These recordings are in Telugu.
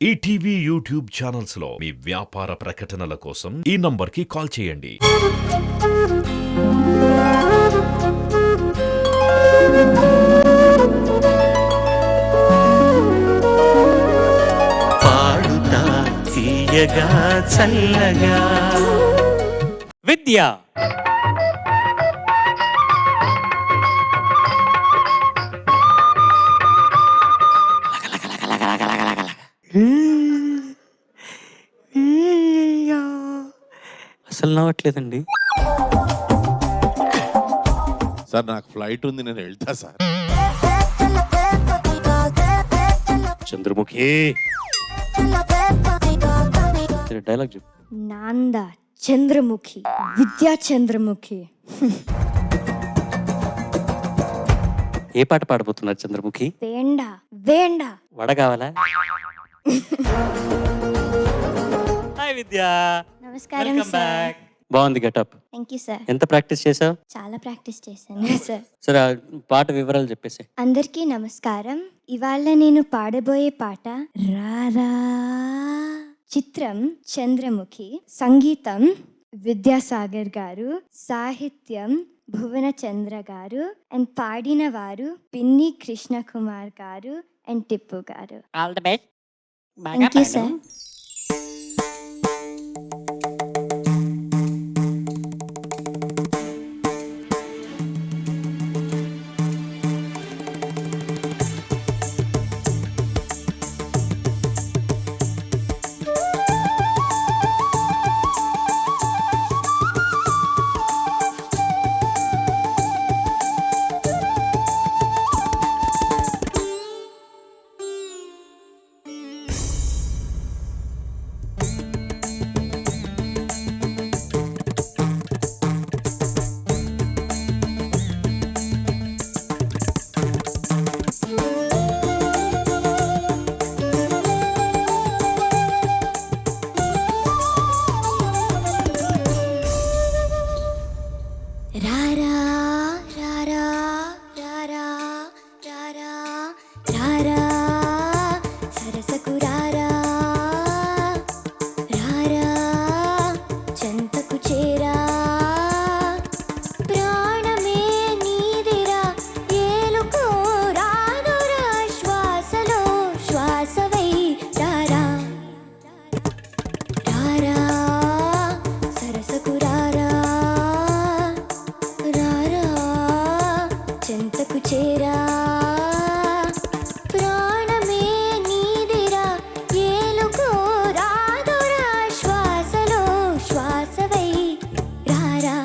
ఈటీవీ యూట్యూబ్ ఛానల్స్ లో మీ వ్యాపార ప్రకటనల కోసం ఈ నంబర్కి కాల్ చేయండి. పాడుతా తీయగా చల్లగా విద్య అసలు నవ్వట్లేదండి. సార్ నాకు ఫ్లైట్ ఉంది, నేను వెళ్తా సార్. చంద్రముఖి డైలాగ్ చెప్పు. నాంద చంద్రముఖి, విద్యా చంద్రముఖి. ఏ పాట పాడబోతున్నారు చంద్రముఖి? వేండా వేండా. వడ కావాలా? హాయ్ విద్య, నమస్కారం వెల్కమ్ సార్. బ్యాక్. బాగుంది గెటప్. Thank you sir. ఎంత ప్రాక్టీస్ చేసావు? చాలా ప్రాక్టీస్ చేశాను సార్. సరే ఆ పాట వివరాలు చెప్పేసి. అందరికీ నమస్కారం. ఇవాళ నేను పాడబోయే పాట రారా. చిత్రం చంద్రముఖి, సంగీతం విద్యాసాగర్ గారు, సాహిత్యం భువన చంద్ర గారు, అండ్ పాడిన వారు పిన్ని కృష్ణ కుమార్ గారు అండ్ టిప్పు గారు. All the best. Thank you sir. రారా రారా రారా రారా రారా సరసకు రారా రారా చెంతకు చేరా ప్రాణమే నీదిరా ఏలుకో రానురా శ్వాసలో శ్వాసవై రారా రారా సరసకు రారా రారా చెంతకు చేరా ప్రాణమే నీదిరా ఏలుకో రాదురా శ్వాసలో శ్వాసవై రారా.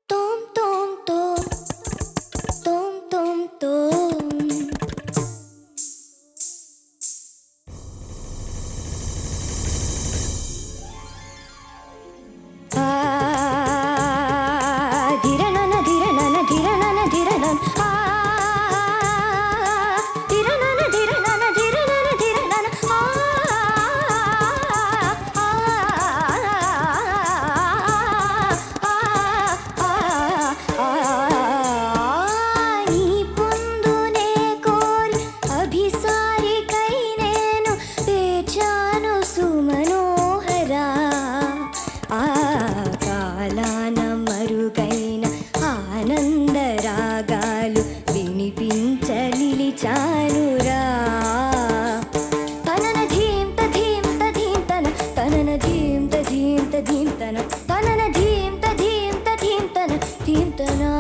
తోం తోం తోం తోం తోం తోం. ఆ ధిరనన ధిరనన ధిరనన ధిరనన ఆ ధిరనన ధిరనన ధిరనన ధిరనన ఆ నీ పొందునే కోరి అభిసారికై నేను వేచాను సుమనోహరా. ఆ కాలాన మరుగైన ఆనంద రాగాలు వినిపించ నిలిచానురా. తనన ధీంత ధీంత ధీంతన తనన ధీంత ధీంత ధీంతన తనన ధీంత ధీంత ధీంతన ధీంతనా.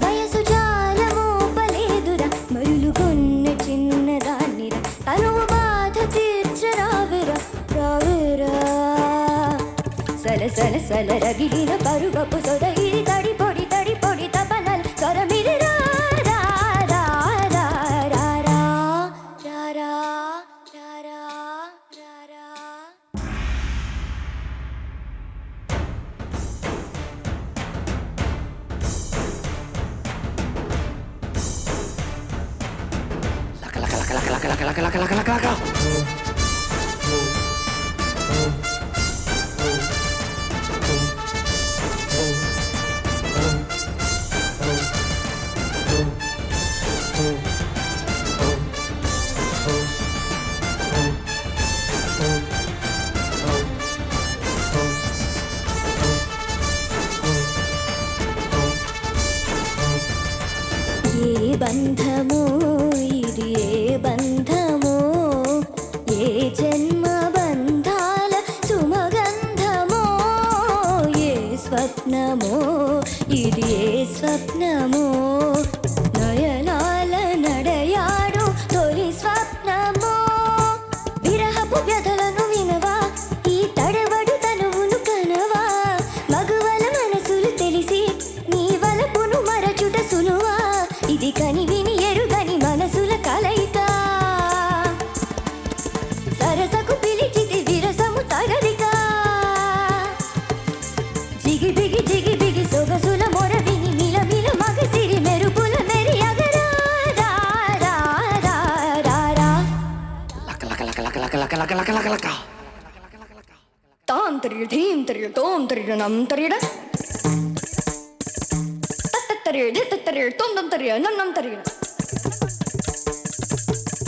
వయసు జాలమోపలేదురా మరులుగొన్న చిన్నదాన్నిరా తనువు బాధ తీర్చరావిరా రావేరా. సల సల సల రగిలిన పరువపు సొదయిరి తడి పొడి తపనల స్వరమిరి రా రా రా రా రా రా రా రా రా రా రా. లక లక లక లక లక లక లక లక లక లక. తాం తరియ ధీం తరియ తోం తరియ నం తరియ తత్తరియ ధిత్తరియ తోం నం తరియ నం తరియ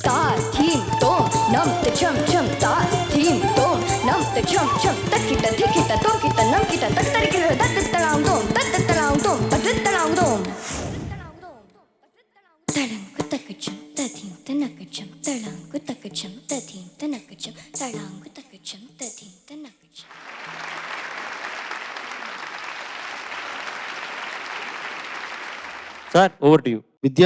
తా ధీం తోం నం త చం చం తా ధీం తోం నం త చం చం తక్కిట ధికిట తోకిట నం కిట తత్తరికిర దత్తతలాం తోం తత్తతలాం తోం తత్తతలాం తోం తళంకు తకచం తధీం తనకచం తళంకు తకచం తధీం తనకచం తళంకు తకచం తధీం తనకచం. Sir over to you. Vidya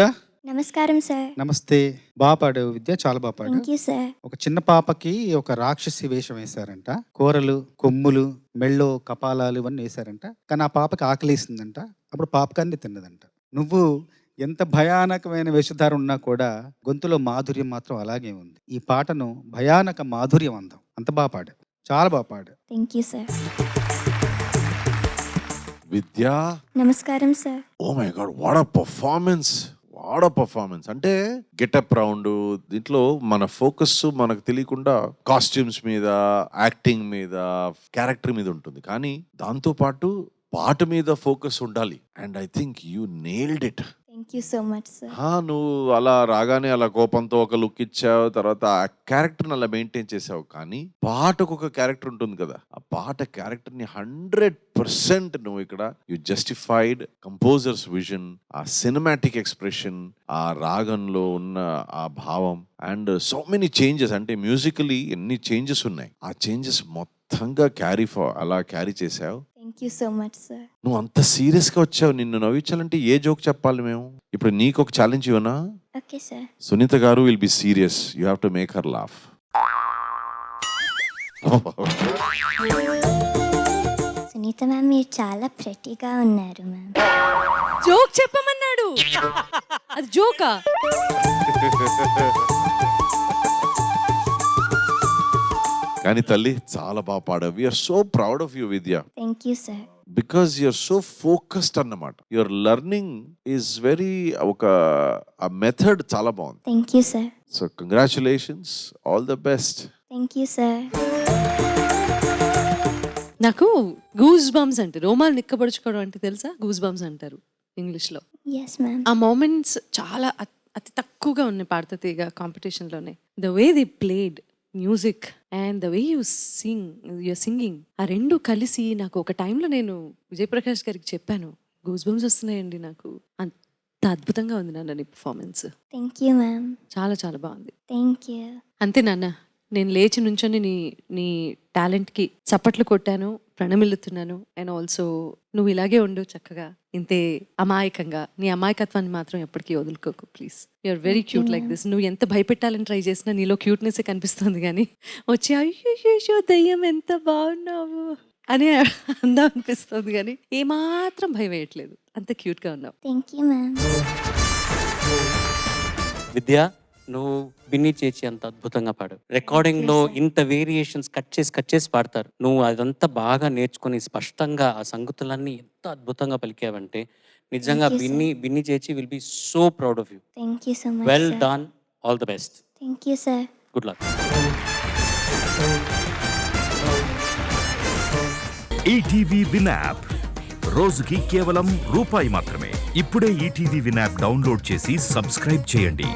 నమస్కారం సార్. నమస్తే. బాగా పాడావు విద్య, చాలా బాగా పాడావు. Thank you sir. ఒక చిన్న పాపకి ఒక రాక్షసి వేషం వేశారంట. కూరలు, కొమ్ములు, మెళ్ళో కపాలాలు ఇవన్నీ వేశారంట. కానీ ఆ పాపకి ఆకలేసిందంట. అప్పుడు పాపకాన్ని తిన్నదంట. నువ్వు ఎంత భయానకమైన వేషధారం ఉన్నా కూడా గొంతులో మాధుర్యం మాత్రం అలాగే ఉంది. ఈ పాటను భయానక మాధుర్యం అందాం. అంత బాగా పాడావు, చాలా బాగా పాడావు. Thank you sir. విద్యా, నమస్కారం sir. Oh my God, what a performance. అంటే గెటప్ రౌండ్, దీంట్లో మన ఫోకస్ మనకు తెలియకుండా కాస్ట్యూమ్స్ మీద, యాక్టింగ్ మీద, క్యారెక్టర్ మీద ఉంటుంది. కానీ దాంతో పాటు పాట మీద ఫోకస్ ఉండాలి. And I think you nailed it. Thank you so much sir. నువ్వు అలా రాగానే అలా కోపంతో ఒక లుక్ ఇచ్చావు, తర్వాత ఆ క్యారెక్టర్ని అలా మెయింటైన్ చేసావు. కానీ పాటకు ఒక క్యారెక్టర్ ఉంటుంది కదా, ఆ పాట క్యారెక్టర్ని 100% నువ్వు ఇక్కడ యు జస్టిఫైడ్ కంపోజర్స్ విజన్, ఆ సినిమాటిక్ ఎక్స్ప్రెషన్, ఆ రాగంలో ఉన్న ఆ భావం, అండ్ సో మెనీ చేంజెస్. అంటే మ్యూజికలీ ఎన్ని చేంజెస్ ఉన్నాయి, ఆ చేంజెస్ మొత్తంగా అలా క్యారీ చేసావు. Thank you so much sir. నువ్వు అంత సీరియస్ గా వచ్చావు. నిన్ను నవ్వించాలంటే ఏ జోక్ చెప్పాలి మేము? ఇప్పుడు నీకు ఒక ఛాలెంజ్ ఇవ్వనా? Okay sir. Sunitha garu will be serious, you have to make her laugh. Sunitha ma'am, మీరు చాలా ప్రెటీగా ఉన్నారు మ్యామ్. జోక్ చెప్పమన్నాడు. అది జోకా? కానీ తల్లి, చాలా బాగా పాడావు. We're so proud of you Vidya, thank you sir. Because you're so focused అన్నమాట. యువర్ లెర్నింగ్ ఈజ్ వెరీ ఒక మెథడ్ చాలా బాగుంది. Thank you sir. So congratulations, all the best. Thank you sir. నాకు గూస్ బంప్స్ అంటే, రోమాలు నిక్కబడుచుకోవడం అంటే తెలుసా? గూస్ బంప్స్ అంటారు ఇంగ్లీష్లో. Yes ma'am. ఆ మూమెంట్స్ చాలా అతి తక్కువగా ఉన్నాయి పాడతీగా కాంపిటీషన్లోనే. The way they played music and the way your singing, ఆ రెండు కలిసి నాకు ఒక టైంలో నేను విజయప్రకాష్ గారికి చెప్పాను, గూస్ బంప్స్ వస్తున్నాయండి నాకు. అంత అద్భుతంగా ఉంది నాన్న నీ పర్ఫార్మెన్స్. Thank you ma'am. చాలా చాలా బాగుంది. Thank you. అంతే నాన్న, నేను లేచి నుంచొని నీ టాలెంట్కి చప్పట్లు కొట్టాను, ప్రణమిల్లుతున్నాను. అండ్ ఆల్సో నువ్వు ఇలాగే ఉండు చక్కగా, ఇంతే అమాయకంగా. నీ అమాయకత్వాన్ని మాత్రం ఎప్పటికీ వదులుకోకు please. You're very cute like this. నువ్వు ఎంత భయపెట్టాలని ట్రై చేసినా నీలో క్యూట్నెస్ కనిపిస్తుంది. కానీ వచ్చి అయ్యో దయ్యం ఎంత బాగున్నావు అని అందా అనిపిస్తుంది. కానీ ఏమాత్రం భయం వేయట్లేదు, అంత క్యూట్గా ఉన్నావు. Thank you ma'am. విద్య, నువ్వు బిన్నీ చేచి అంత అద్భుతంగా పాడు. రికార్డింగ్ లో ఇంత వేరియేషన్స్ కట్ చేసి పాడతారు. నువ్వు అదంతా బాగా నేర్చుకుని స్పష్టంగా ఆ సంగతులన్నీ ఎంత అద్భుతంగా పలికావంటే నిజంగా Binny chechi will be so proud of you. Thank you so much. Well done, all the best. Thank you sir. Good luck. ETV Win app రోజుకి కేవలం రూపాయి మాత్రమే. ఇప్పుడే ఈటీవీ విన్ యాప్ డౌన్లోడ్ చేసి సబ్స్క్రైబ్ చేయండి.